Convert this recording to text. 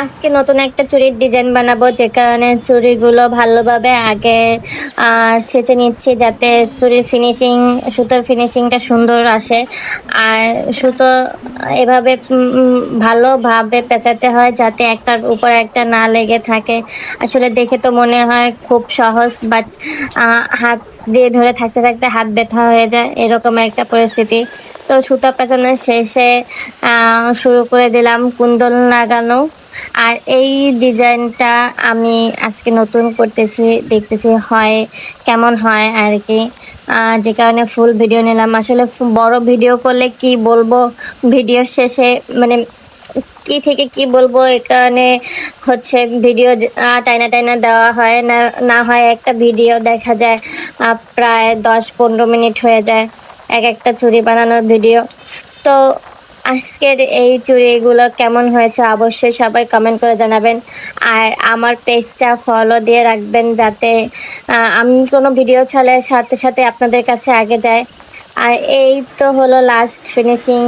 আজকে নতুন একটা চুড়ির ডিজাইন বানাবো, যে কারণে চুড়িগুলো ভালোভাবে আগে ছেঁচে নিচ্ছি, যাতে চুড়ির ফিনিশিং, সুতোর ফিনিশিংটা সুন্দর আসে। আর সুতো এভাবে ভালোভাবে পেঁচাতে হয় যাতে একটার উপর একটা না লেগে থাকে। আসলে দেখে তো মনে হয় খুব সহজ, বাট হাত দিয়ে ধরে থাকতে থাকতে হাত ব্যথা হয়ে যায়, এরকম একটা পরিস্থিতি। তো সুতা পেঁচানোর শেষে শুরু করে দিলাম কুন্দল লাগানো। আর এই ডিজাইনটা আমি আজকে নতুন করতেছি, দেখতেছি হয় কেমন হয় আর কি। যে কারণে ফুল ভিডিও নিলাম। আসলে বড় ভিডিও করলে কি বলবো, ভিডিও শেষে মানে কি থেকে কি বলবো, এই কারণে হচ্ছে ভিডিও টাইনা টাইনা দেওয়া হয় না। না হয় একটা ভিডিও দেখা যায় প্রায় 10-15 মিনিট হয়ে যায় এক একটা চুড়ি বানানোর ভিডিও। তো আজকের এই চুড়িগুলো কেমন হয়েছে অবশ্যই সবাই কমেন্ট করে জানাবেন। আর আমার পেজটা ফলো দিয়ে রাখবেন, যাতে আমি কোনো ভিডিও ছাড়লে সাথে সাথে আপনাদের কাছে আগে যায়। আর এই তো হলো লাস্ট ফিনিশিং।